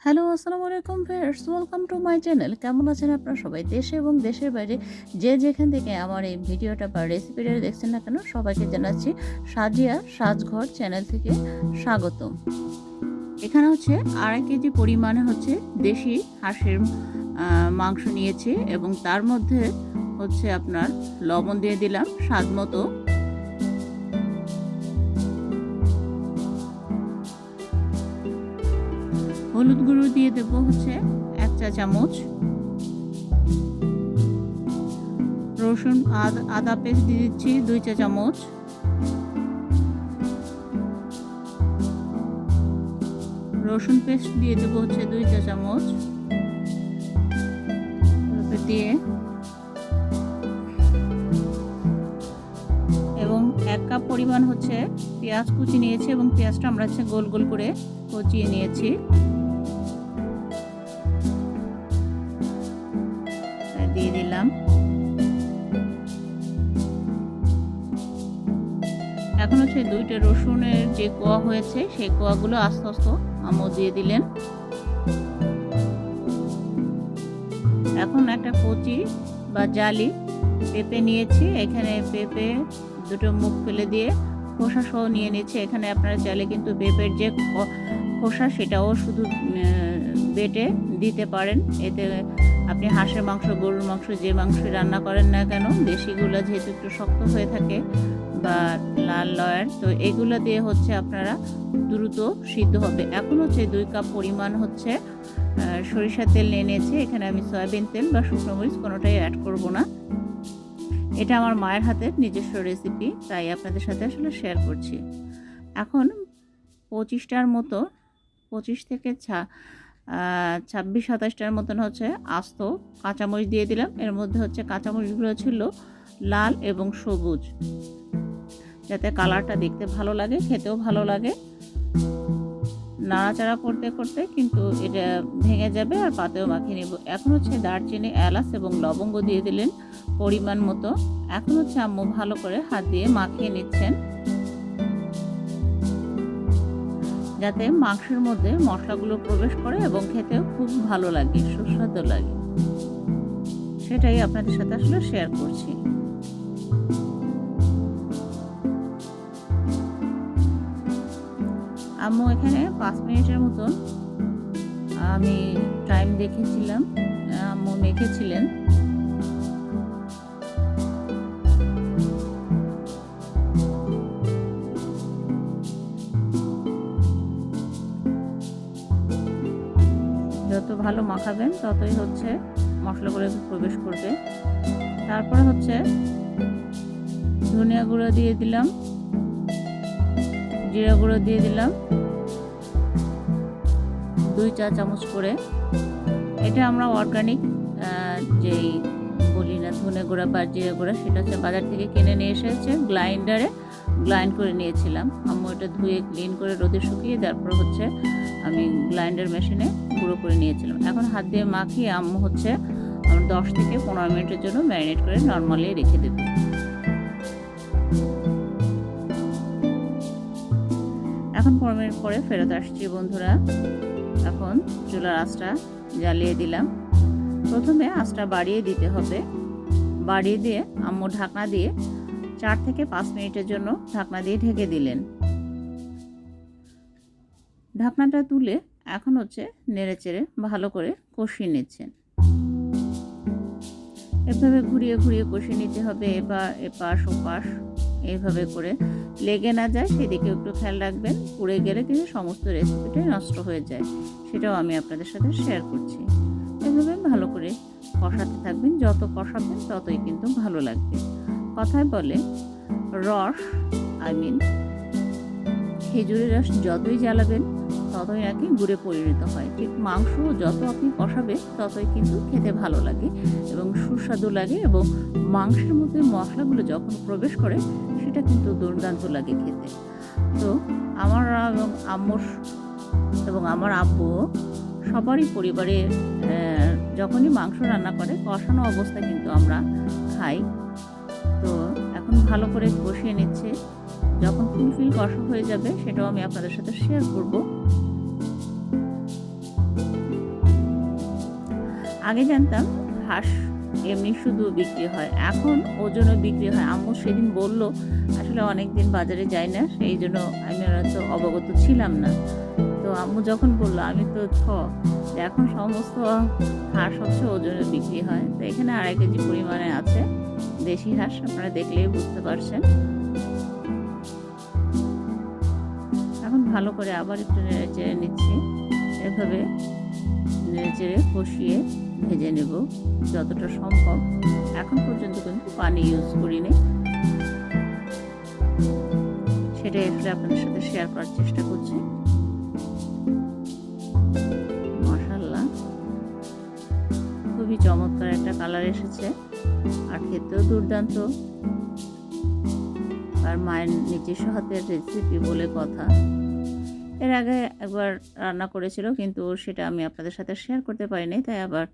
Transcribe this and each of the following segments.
Hello, আসসালামু আলাইকুম viewers, welcome to my channel. কেমন আছেন আপনারা সবাই? দেশে এবং দেশের বাইরে যে যেখান থেকে আমার এই ভিডিওটা বা রেসিপিটা দেখছেন না কেন, সবাইকে জানাচ্ছি সাজিয়া সাজঘর চ্যানেল থেকে স্বাগতম। এখানে হচ্ছে 2.5 কেজি পরিমাণে হচ্ছে দেশি হাঁসের মাংস নিয়েছি এবং তার মধ্যে হচ্ছে আপনার লবণ দিয়ে দিলাম স্বাদ মতো। হলুদ গুঁড়ো দিয়ে দেবো হচ্ছে 1 চা চামচ। রসুন আদা পেস্ট দিয়ে দিচ্ছি 2 চা চামচ। রসুন পেস্ট দিয়ে দেবো হচ্ছে 2 চা চামচ দিয়ে, এবং 1 কাপ পরিমাণ হচ্ছে পেঁয়াজ কুচি নিয়েছি এবং পেঁয়াজটা আমরা হচ্ছে গোল গোল করে কুচিয়ে নিয়েছি, দিয়ে দিলাম। এখন হচ্ছে 2টা রসুনের যে কোয়া হয়েছে সেই কোয়াগুলো আস্তে আস্তে আম্মু দিয়ে দিলেন। এখন একটা কচি বা জালি পেঁপে নিয়েছি, এখানে পেঁপে দুটো মুখ ফেলে দিয়ে খোসা সহ নিয়ে নিয়েছি। এখানে আপনারা চাইলে কিন্তু পেঁপের যে খোসা সেটাও শুধু বেটে দিতে পারেন। এতে আপনি হাঁসের মাংস, গরুর মাংস, যে মাংস রান্না করেন না কেন, দেশিগুলো যেহেতু একটু শক্ত হয়ে থাকে বা লাল লয়ার, তো এগুলো দিয়ে হচ্ছে আপনারা দ্রুত সিদ্ধ হবে। এখন হচ্ছে 2 কাপ পরিমাণ হচ্ছে সরিষার তেল নিয়ে নিয়েছি। এখানে আমি সয়াবিন তেল বা শুকনো মরিচ কোনোটাই অ্যাড করব না। এটা আমার মায়ের হাতের নিজস্ব রেসিপি, তাই আপনাদের সাথে আসলে শেয়ার করছি। এখন 25টার মতো, 25 থেকে 26-27টার মতন হচ্ছে আস্ত কাঁচামরিচ দিয়ে দিলাম। এর মধ্যে হচ্ছে কাঁচামরিচগুলো ছিল লাল এবং সবুজ, যাতে কালারটা দেখতে ভালো লাগে, খেতেও ভালো লাগে। নাড়াচাড়া করতে করতে কিন্তু এটা ভেঙে যাবে আর পাতেও মাখিয়ে নেব। এখন হচ্ছে দারচিনি, এলাচ এবং লবঙ্গ দিয়ে দিলেন পরিমাণ মতো। এখন হচ্ছে আম্মু ভালো করে হাত দিয়ে মাখিয়ে নিচ্ছেন, যাতে মাংসের মধ্যে মশলাগুলো প্রবেশ করে এবং খেতেও খুব ভালো লাগে, সুস্বাদু লাগে। সেটাই আপনাদের সাথে আসলে শেয়ার করছি। আম্মু এখানে 5 মিনিটের মতন আমি টাইম দেখেছিলাম, আম্মু মেখেছিলেন। যত ভালো মাখাবেন ততই হচ্ছে মশলাগুলো প্রবেশ করবে। তারপরে হচ্ছে ধনিয়া গুঁড়ো দিয়ে দিলাম, জিরা গুঁড়ো দিয়ে দিলাম 2 চা চামচ করে। এটা আমরা অর্গানিক যেই বলি না ধনে গুঁড়া বা জিরা গুঁড়া, সেটা হচ্ছে বাজার থেকে কিনে নিয়ে এসেছে, গ্রাইন্ডারে গ্রাইন্ড করে নিয়েছিলাম। আম্মু এটা ধুয়ে ক্লিন করে রোদে শুকিয়ে তারপর হচ্ছে আমি গ্রাইন্ডার মেশিনে গুঁড়ো করে নিয়েছিলাম। এখন হাত দিয়ে মাখিয়ে আম্মু হচ্ছে 10 থেকে 15 মিনিটের জন্য ম্যারিনেট করে নর্মালি রেখে দেব। এখন 15 মিনিট পরে ফেরত আসছি বন্ধুরা। এখন চুলার আঁচটা জ্বালিয়ে দিলাম। প্রথমে আঁচটা বাড়িয়ে দিতে হবে, বাড়িয়ে দিয়ে আম্মু ঢাকনা দিয়ে 4 থেকে 5 মিনিটের জন্য ঢাকনা দিয়ে ঢেকে দিলেন। ঢাকনাটা তুলে এখন হচ্ছে নেড়েচেড়ে ভালো করে কষিয়ে নিচ্ছেন। এভাবে ঘুরিয়ে ঘুরিয়ে কষিয়ে নিতে হবে, এপাশ ওপাশ এইভাবে করে লেগে না যায় সেদিকে একটু খেয়াল রাখবেন। পুড়ে গেলে কিন্তু সমস্ত রেসিপিটাই নষ্ট হয়ে যায়, সেটাও আমি আপনাদের সাথে শেয়ার করছি। এভাবে ভালো করে কষাতে থাকবেন, যত কষাবেন ততই কিন্তু ভালো লাগবে। কথায় বলে খেজুরের রস যতই জ্বালাবেন ততই নাকি গুড়ে পরিণত হয়। ঠিক মাংস যত আপনি কষাবেন ততই কিন্তু খেতে ভালো লাগে এবং সুস্বাদু লাগে, এবং মাংসের মধ্যে মশলাগুলো যখন প্রবেশ করে সেটা কিন্তু দুর্দান্ত লাগে খেতে। তো আমার এবং আম্মুর এবং আমার আব্বু সবারই পরিবারে যখনই মাংস রান্না করে কষানো অবস্থায় কিন্তু আমরা খাই। তো এখন ভালো করে কষিয়ে নিচ্ছে, যখন ফুলফিল কষা হয়ে যাবে সেটাও আমি আপনাদের সাথে শেয়ার করব। আগে জানতাম হাঁস এমনি শুধু বিক্রি হয়, এখন ওজনও বিক্রি হয়। আম্মু সেদিন বলল, আসলে অনেক দিন বাজারে যাই না, সেই জন্য আমি তো অবগত ছিলাম না। তো আম্মু যখন বললো আমি তো যে এখন সমস্ত হাঁস হচ্ছে ওজনে বিক্রি হয়। তো এখানে 2.5 কেজি পরিমাণে আছে দেশি হাঁস, আপনারা দেখলেই বুঝতে পারছেন। এখন ভালো করে আবার একটু নেড়ে চেড়ে নিচ্ছি। এভাবে নেড়ে চেড়ে কষিয়ে ভেজে নেব যতটা সম্ভব। এখন পর্যন্ত কিন্তু পানি ইউজ করিনি, সেটাই আসলে আপনাদের সাথে শেয়ার করার চেষ্টা করছি। মাশাআল্লাহ, খুবই চমৎকার একটা কালার এসেছে আর খেতেও দুর্দান্ত। আর মায়ের নিজস্ব হাতের রেসিপি বলে কথা। এর আগে একবার রান্না করেছিল, কিন্তু সেটা আমি আপনাদের সাথে শেয়ার করতে পারিনি, তাই আবার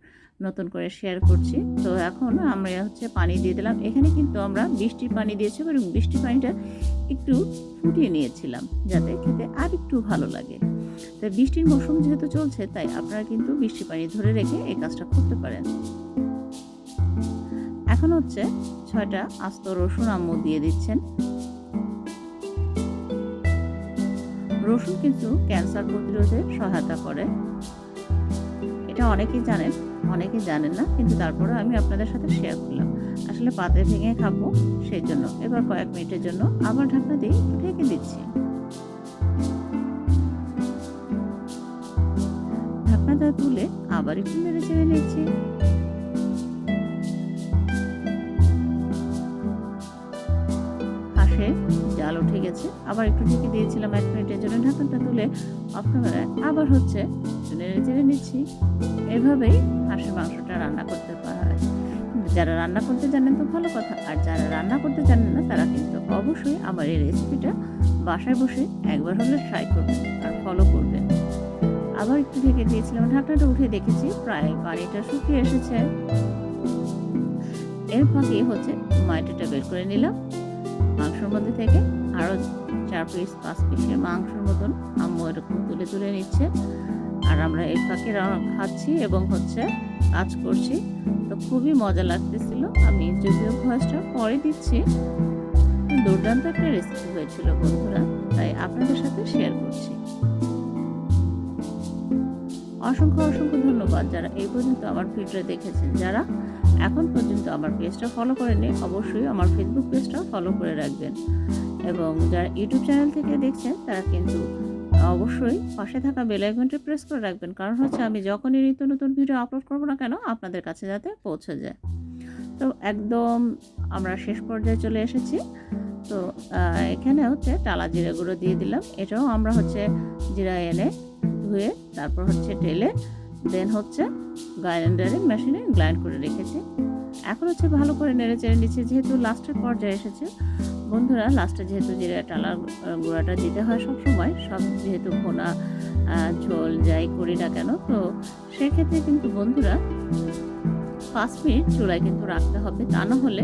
নতুন করে শেয়ার করছি। তো এখন আমরা পানি দিয়ে দিলাম। এখানে কিন্তু আমরা বৃষ্টির পানি দিয়েছি এবং বৃষ্টির পানিটা একটু ফুটিয়ে নিয়েছিলাম যাতে খেতে আর একটু ভালো লাগে। তো বৃষ্টির মৌসুম যেহেতু চলছে, তাই আপনারা কিন্তু বৃষ্টির পানি ধরে রেখে এই কাজটা করতে পারেন। এখন 6টা আস্ত রসুন আম্মু দিয়ে দিচ্ছেন। রসুন কিন্তু ক্যান্সার প্রতিরোধে সহায়তা করে, এটা অনেকেই জানেন, অনেকেই জানেন না, কিন্তু তারপরে আমি আপনাদের সাথে শেয়ার করলাম। আসলে পাতে ভেঙে খাবো, সেই জন্য এবার কয়েক মিনিটের জন্য আবার ঢাকনা দিয়ে একটু ঢেকে দিচ্ছি। ঢাকনাটা তুলে আবার একটু নেড়ে চেড়ে নিচ্ছি। হাঁসে জাল উঠে গেছে, আবার একটু ঢেকে দিয়েছিলাম 1 মিনিটের জন্য। ঢাকনাটা তুলে অফ ক্যামেরায় আবার নেড়ে চেড়ে নিচ্ছি। এভাবেই হাঁসের মাংসটা রান্না করতে হয়। যারা রান্না করতে জানেন তো ভালো কথা, আর যারা রান্না করতে জানেন না তারা কিন্তু অবশ্যই আমার এই রেসিপিটা বাসায় বসে একবার হলে ট্রাই করবেন আর ফলো করবেন। আবার একটু ঢেকে দিয়েছিলাম, ঢাকনাটা উঠে দেখেছি প্রায় পানিটা শুকিয়ে এসেছে। এর ফাঁকে মাইটাটা বের করে নিলাম মাংসের মধ্যে থেকে। আরও 4 পিস 5 পিসের মাংসের মতন আম্মু এরকম তুলে তুলে নিচ্ছে, আর আমরা এই ফাঁকে খাচ্ছি এবং কাজ করছি। তো খুবই মজা লাগতেছিল। আমি যদিও ভয়েসটা পরে দিচ্ছি, দুর্দান্ত একটা রেসিপি হয়েছিল বন্ধুরা, তাই আপনাদের সাথে শেয়ার করছি। অসংখ্য অসংখ্য ধন্যবাদ যারা এই পর্যন্ত আমার ভিডিও দেখেছেন। যারা এখন পর্যন্ত আমার পেজটা ফলো করেননি, অবশ্যই আমার ফেসবুক পেজটা ফলো করে রাখবেন, এবং যারা ইউটিউব চ্যানেল থেকে দেখছেন তারা কিন্তু অবশ্যই পাশে থাকা বেল আইকনটি প্রেস করে রাখবেন, কারণ আমি যখনই নিত্য নতুন ভিডিও আপলোড করবো না কেন আপনাদের কাছে যাতে পৌঁছে যায়। তো একদম আমরা শেষ পর্যায়ে চলে এসেছি। তো এখানে টালা জিরা গুঁড়ো দিয়ে দিলাম। এটাও আমরা জিরা এনে ধুয়ে তারপর ঢেলে দেন গ্রাইন্ডারে মেশিনে গ্রাইন্ড করে রেখেছি। এখন ভালো করে নেড়ে চেড়ে নিচ্ছি, যেহেতু লাস্টের পর্যায়ে এসেছে বন্ধুরা। লাস্টে যেহেতু জিরা টালা গুঁড়াটা দিতে হয় সবসময়, সব যেহেতু ভোনা ঝোল যাই করি না কেন, তো সেক্ষেত্রে কিন্তু বন্ধুরা 5 মিনিট চুলায় কিন্তু রাখতে হবে, তা না হলে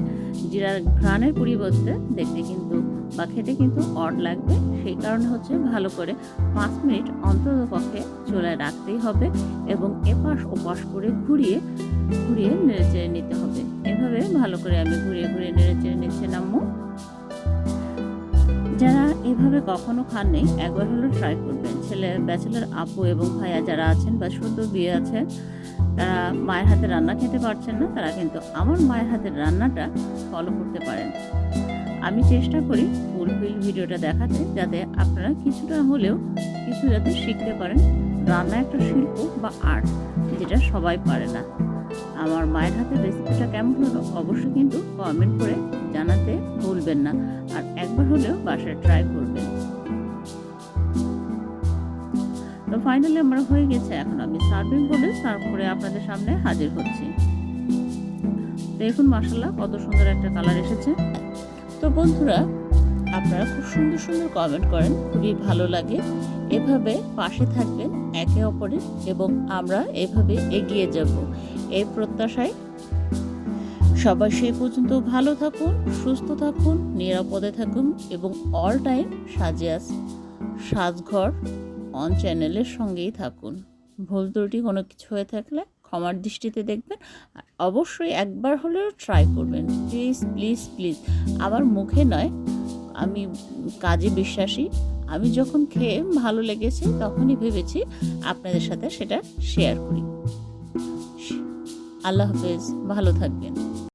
জিরার ঘ্রাণের পরিবর্তে দেখতে কিন্তু বা খেতে কিন্তু অড লাগবে। সেই কারণে ভালো করে 5 মিনিট অন্তত পক্ষে চুলায় রাখতেই হবে এবং এপাশ ওপাশ করে ঘুরিয়ে ঘুরিয়ে নেড়ে চেড়ে নিতে হবে। এভাবে ভালো করে আমি ঘুরিয়ে ঘুরিয়ে নেড়ে চেড়ে নিচ্ছি আম্মু। যারা এভাবে কখনো খাননি একবার হলো ট্রাই করবেন। ব্যাচেলর আপু এবং ভাইয়া যারা আছেন বা সদ্য বিয়ে আছেন, তারা মায়ের হাতে রান্না খেতে পারছেন না, তারা কিন্তু আমার মায়ের হাতের রান্নাটা ফলো করতে পারেন। আমি চেষ্টা করি ফুলফিল ভিডিওটা দেখাতে, যাতে আপনারা কিছুটা হলেও কিছু যাতে শিখতে পারেন। রান্না একটা শিল্প বা আর্ট, যেটা সবাই পারে না। আমার মায়ের হাতের রেসিপিটা কেমন হলো অবশ্যই কিন্তু কমেন্ট করে জানাতে ভুলবেন না, আর একবার হলেও বাসায় ট্রাই করবেন। তো ফাইনালি আমরা হয়ে গেছে। এখন আমি সার্ভিং বলে সার্ভ করে আপনাদের সামনে হাজির হচ্ছি। দেখুন মাশাআল্লাহ কত সুন্দর একটা কালার এসেছে। তো বন্ধুরা, আপনারা খুব সুন্দর সুন্দর কমেন্ট করেন, খুবই ভালো লাগে। এভাবে পাশে থাকবেন একে অপরের, এবং আমরা এভাবে এগিয়ে যাব এই প্রত্যাশায়। সবাই সেই পর্যন্ত ভালো থাকুন, সুস্থ থাকুন, নিরাপদে থাকুন, এবং অল টাইম সাজঘর অন চ্যানেলের সঙ্গেই থাকুন। ভুল ত্রুটি কোনো কিছু হয়ে থাকলে ক্ষমার দৃষ্টিতে দেখবেন। আর অবশ্যই একবার হলেও ট্রাই করবেন। প্লিজ প্লিজ প্লিজ, আমার মুখে নয়, আমি কাজে বিশ্বাসী। আমি যখন খেয়ে ভালো লেগেছে তখনই ভেবেছি আপনাদের সাথে সেটা শেয়ার করি। আল্লাহ হাফেজ, ভালো থাকবেন।